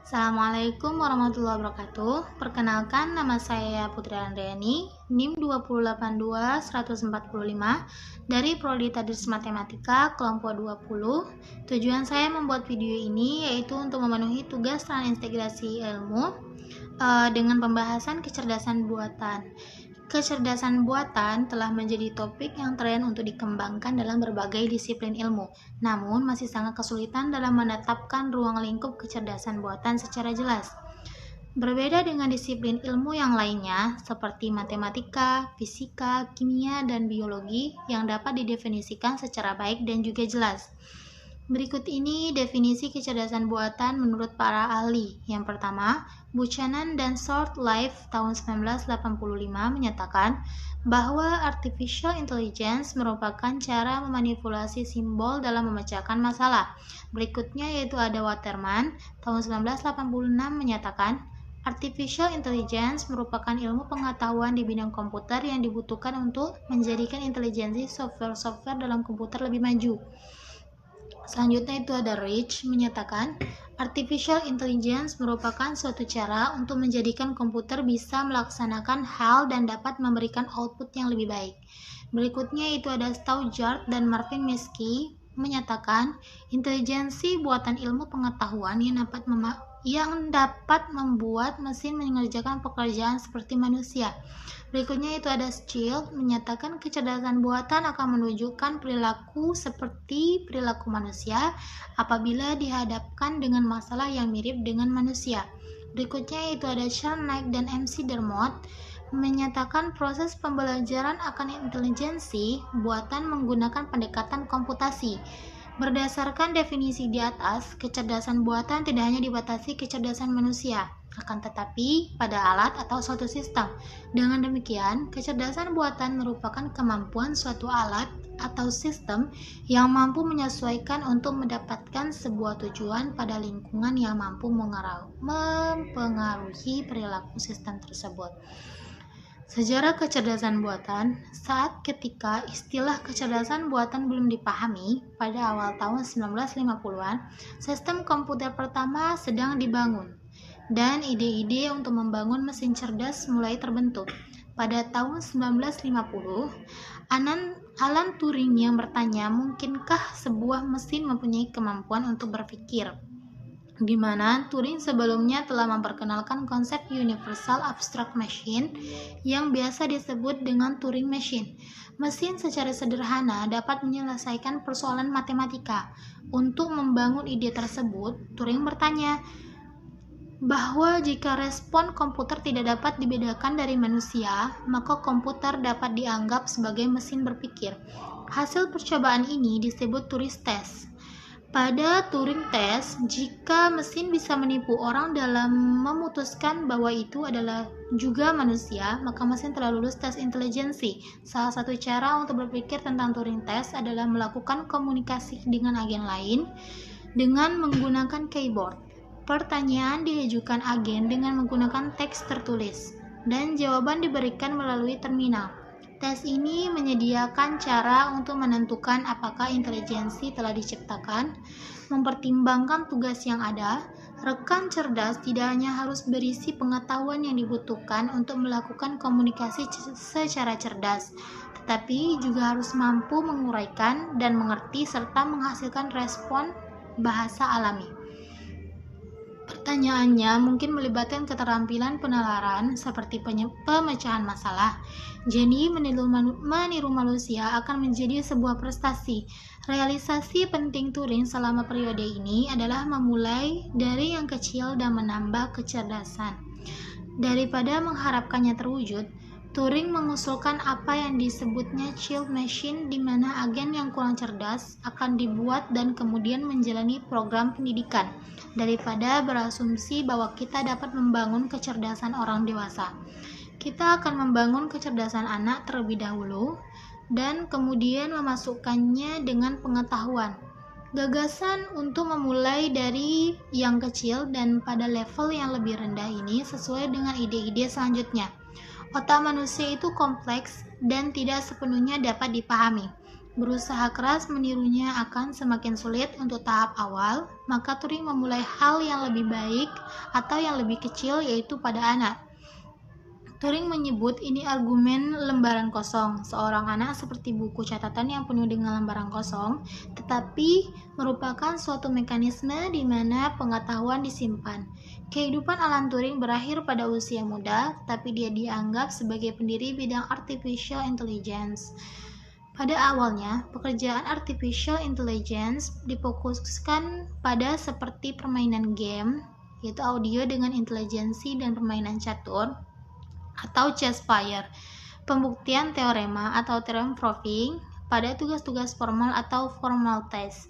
Assalamualaikum warahmatullahi wabarakatuh. Perkenalkan, nama saya Putri Andriani, NIM 2822145 dari Prodi Tadris Matematika kelompok 20. Tujuan saya membuat video ini yaitu untuk memenuhi tugas transintegrasi ilmu dengan pembahasan kecerdasan buatan. Kecerdasan buatan telah menjadi topik yang tren untuk dikembangkan dalam berbagai disiplin ilmu, namun masih sangat kesulitan dalam menetapkan ruang lingkup kecerdasan buatan secara jelas. Berbeda dengan disiplin ilmu yang lainnya, seperti matematika, fisika, kimia, dan biologi yang dapat didefinisikan secara baik dan juga jelas. Berikut ini definisi kecerdasan buatan menurut para ahli. Yang pertama, Buchanan dan Shortlife tahun 1985 menyatakan bahwa artificial intelligence merupakan cara memanipulasi simbol dalam memecahkan masalah. Berikutnya yaitu ada Waterman tahun 1986 menyatakan artificial intelligence merupakan ilmu pengetahuan di bidang komputer yang dibutuhkan untuk menjadikan intelijensi software dalam komputer lebih maju. Selanjutnya itu ada Rich menyatakan artificial intelligence merupakan suatu cara untuk menjadikan komputer bisa melaksanakan hal dan dapat memberikan output yang lebih baik. Berikutnya itu ada Stoujard dan Marvin Minsky menyatakan intelijensi buatan ilmu pengetahuan yang dapat membuat mesin mengerjakan pekerjaan seperti manusia. Berikutnya itu ada Schild menyatakan kecerdasan buatan akan menunjukkan perilaku seperti perilaku manusia apabila dihadapkan dengan masalah yang mirip dengan manusia. Berikutnya itu ada Charnack dan MC Dermot menyatakan proses pembelajaran akan intelijensi buatan menggunakan pendekatan komputasi. Berdasarkan definisi di atas, kecerdasan buatan tidak hanya dibatasi kecerdasan manusia, akan tetapi pada alat atau suatu sistem. Dengan demikian, kecerdasan buatan merupakan kemampuan suatu alat atau sistem yang mampu menyesuaikan untuk mendapatkan sebuah tujuan pada lingkungan yang mampu mempengaruhi perilaku sistem tersebut. Sejarah kecerdasan buatan, saat ketika istilah kecerdasan buatan belum dipahami, pada awal tahun 1950-an, sistem komputer pertama sedang dibangun, dan ide-ide untuk membangun mesin cerdas mulai terbentuk. Pada tahun 1950, Alan Turing yang bertanya, mungkinkah sebuah mesin mempunyai kemampuan untuk berpikir? Di mana Turing sebelumnya telah memperkenalkan konsep Universal Abstract Machine yang biasa disebut dengan Turing Machine. Mesin secara sederhana dapat menyelesaikan persoalan matematika. Untuk membangun ide tersebut, Turing bertanya bahwa jika respon komputer tidak dapat dibedakan dari manusia, maka komputer dapat dianggap sebagai mesin berpikir. Hasil percobaan ini disebut Turing Test. Pada Turing Test, jika mesin bisa menipu orang dalam memutuskan bahwa itu adalah juga manusia, maka mesin telah lulus tes intelijensi. Salah satu cara untuk berpikir tentang Turing Test adalah melakukan komunikasi dengan agen lain dengan menggunakan keyboard. Pertanyaan diajukan agen dengan menggunakan teks tertulis, dan jawaban diberikan melalui terminal. Tes ini menyediakan cara untuk menentukan apakah intelijensi telah diciptakan, mempertimbangkan tugas yang ada. Rekan cerdas tidak hanya harus berisi pengetahuan yang dibutuhkan untuk melakukan komunikasi secara cerdas, tetapi juga harus mampu menguraikan dan mengerti serta menghasilkan respon bahasa alami. Pertanyaannya mungkin melibatkan keterampilan penalaran seperti pemecahan masalah. Jadi meniru manusia akan menjadi sebuah prestasi. Realisasi penting Turing selama periode ini adalah memulai dari yang kecil dan menambah kecerdasan. Daripada mengharapkannya terwujud, Turing mengusulkan apa yang disebutnya child machine, di mana agen yang kurang cerdas akan dibuat dan kemudian menjalani program pendidikan, daripada berasumsi bahwa kita dapat membangun kecerdasan orang dewasa. Kita akan membangun kecerdasan anak terlebih dahulu, dan kemudian memasukkannya dengan pengetahuan. Gagasan untuk memulai dari yang kecil dan pada level yang lebih rendah ini sesuai dengan ide-ide selanjutnya. Otak manusia itu kompleks dan tidak sepenuhnya dapat dipahami. berusaha keras menirunya akan semakin sulit untuk tahap awal, maka Turing memulai hal yang lebih baik atau yang lebih kecil, yaitu pada anak. Turing menyebut ini argumen lembaran kosong. Seorang anak seperti buku catatan yang penuh dengan lembaran kosong, tetapi merupakan suatu mekanisme di mana pengetahuan disimpan. Kehidupan Alan Turing berakhir pada usia muda, tapi dia dianggap sebagai pendiri bidang artificial intelligence. Pada awalnya, pekerjaan artificial intelligence difokuskan pada seperti permainan game, yaitu audio dengan intelijensi dan permainan catur, atau Chess-Fire, pembuktian teorema atau theorem proving pada tugas-tugas formal atau formal test.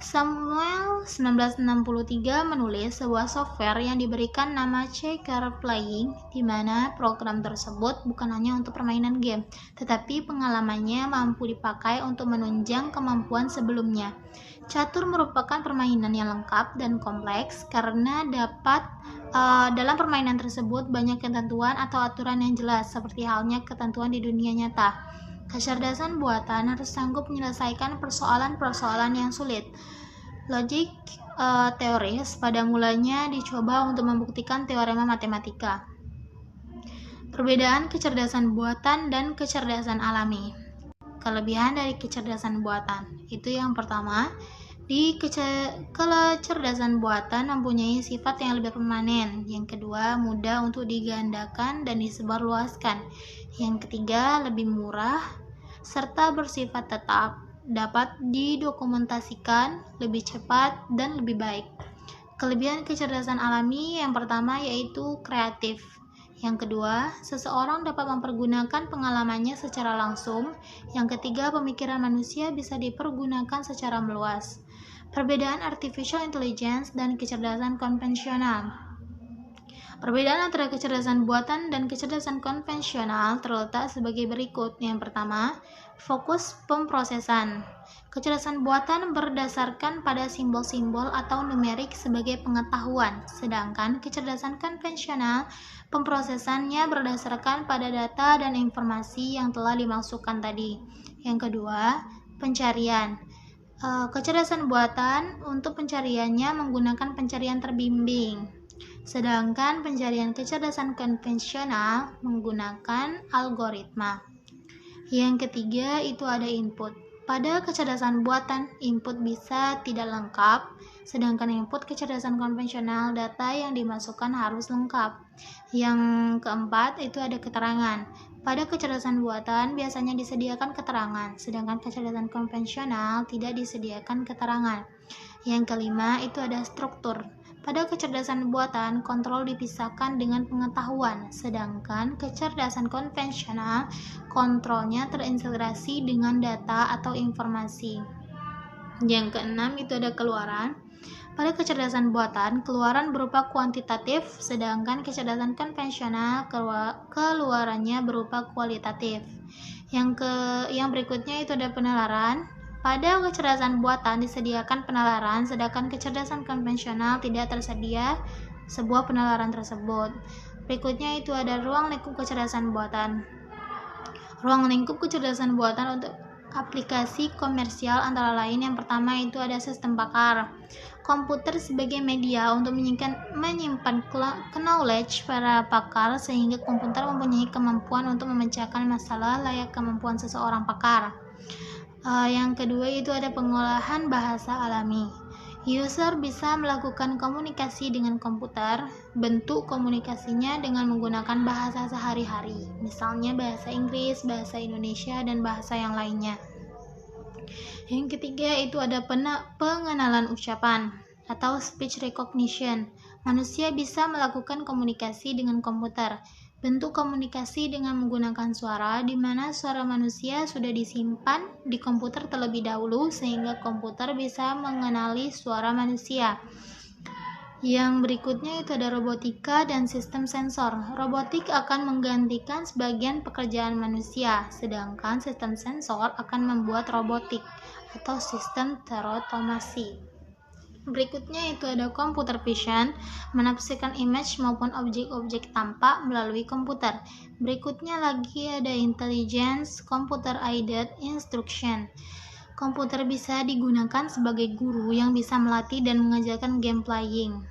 Samuel 1963 menulis sebuah software yang diberikan nama Checker Playing, di mana program tersebut bukan hanya untuk permainan game, tetapi pengalamannya mampu dipakai untuk menunjang kemampuan sebelumnya. Catur merupakan permainan yang lengkap dan kompleks karena dalam permainan tersebut banyak ketentuan atau aturan yang jelas, seperti halnya ketentuan di dunia nyata. Kecerdasan buatan harus sanggup menyelesaikan persoalan-persoalan yang sulit. Logik teoris pada mulanya dicoba untuk membuktikan teorema matematika. Perbedaan kecerdasan buatan dan kecerdasan alami. Kelebihan dari kecerdasan buatan itu yang pertama, kecerdasan buatan mempunyai sifat yang lebih permanen. Yang kedua, mudah untuk digandakan dan disebarluaskan. Yang ketiga, lebih murah serta bersifat tetap, dapat didokumentasikan lebih cepat dan lebih baik. Kelebihan kecerdasan alami yang pertama yaitu kreatif. Yang kedua, seseorang dapat mempergunakan pengalamannya secara langsung. Yang ketiga, pemikiran manusia bisa dipergunakan secara meluas. Perbedaan artificial intelligence dan kecerdasan konvensional. Perbedaan antara kecerdasan buatan dan kecerdasan konvensional terletak sebagai berikut. Yang pertama, fokus pemrosesan. Kecerdasan buatan berdasarkan pada simbol-simbol atau numerik sebagai pengetahuan, sedangkan kecerdasan konvensional pemrosesannya berdasarkan pada data dan informasi yang telah dimasukkan tadi. Yang kedua, pencarian. Kecerdasan buatan untuk pencariannya menggunakan pencarian terbimbing, sedangkan pencarian kecerdasan konvensional menggunakan algoritma. Yang ketiga itu ada input. Pada kecerdasan buatan, input bisa tidak lengkap, sedangkan input kecerdasan konvensional data yang dimasukkan harus lengkap. Yang keempat itu ada keterangan. Pada kecerdasan buatan biasanya disediakan keterangan, sedangkan kecerdasan konvensional tidak disediakan keterangan. Yang kelima itu ada struktur. Pada kecerdasan buatan, kontrol dipisahkan dengan pengetahuan, sedangkan kecerdasan konvensional, kontrolnya terintegrasi dengan data atau informasi. Yang keenam itu ada keluaran. Pada kecerdasan buatan, keluaran berupa kuantitatif, sedangkan kecerdasan konvensional keluarannya berupa kualitatif. Yang berikutnya itu ada penalaran. Pada kecerdasan buatan disediakan penalaran, sedangkan kecerdasan konvensional tidak tersedia sebuah penalaran tersebut. Berikutnya itu ada ruang lingkup kecerdasan buatan. Ruang lingkup kecerdasan buatan untuk aplikasi komersial antara lain yang pertama itu ada sistem pakar. Komputer sebagai media untuk menyimpan knowledge para pakar sehingga komputer mempunyai kemampuan untuk memecahkan masalah layak kemampuan seseorang pakar. Yang kedua itu ada pengolahan bahasa alami. User bisa melakukan komunikasi dengan komputer, bentuk komunikasinya dengan menggunakan bahasa sehari-hari, misalnya bahasa Inggris, bahasa Indonesia, dan bahasa yang lainnya. Yang ketiga itu ada pengenalan ucapan atau speech recognition. Manusia bisa melakukan komunikasi dengan komputer. Bentuk komunikasi dengan menggunakan suara, di mana suara manusia sudah disimpan di komputer terlebih dahulu sehingga komputer bisa mengenali suara manusia. Yang berikutnya itu ada robotika dan sistem sensor. Robotik akan menggantikan sebagian pekerjaan manusia, sedangkan sistem sensor akan membuat robotik atau sistem terotomasi. Berikutnya itu ada computer vision, menafsirkan image maupun objek-objek tampak melalui komputer. Berikutnya lagi ada intelligence, computer aided instruction. Komputer bisa digunakan sebagai guru yang bisa melatih dan mengajarkan game playing.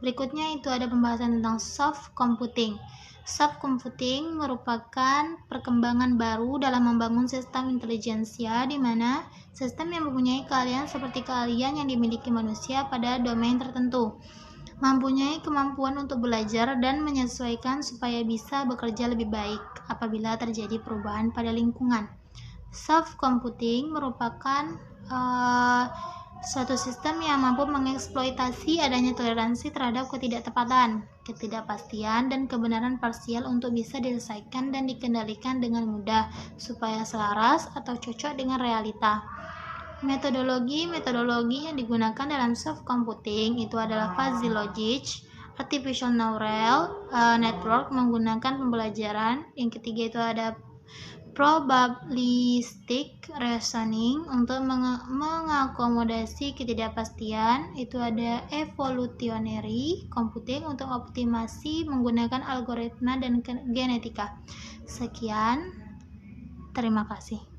Berikutnya itu ada pembahasan tentang soft computing. Soft computing merupakan perkembangan baru dalam membangun sistem intelijensia di mana sistem yang mempunyai keahlian seperti keahlian yang dimiliki manusia pada domain tertentu, mempunyai kemampuan untuk belajar dan menyesuaikan supaya bisa bekerja lebih baik apabila terjadi perubahan pada lingkungan. Soft computing merupakan suatu sistem yang mampu mengeksploitasi adanya toleransi terhadap ketidaktepatan, ketidakpastian, dan kebenaran parsial untuk bisa diselesaikan dan dikendalikan dengan mudah supaya selaras atau cocok dengan realita. Metodologi yang digunakan dalam soft computing itu adalah fuzzy logic, artificial neural network menggunakan pembelajaran. Yang ketiga itu ada probabilistic reasoning untuk mengakomodasi ketidakpastian. Itu ada evolutionary computing untuk optimasi menggunakan algoritma dan genetika. Sekian, terima kasih.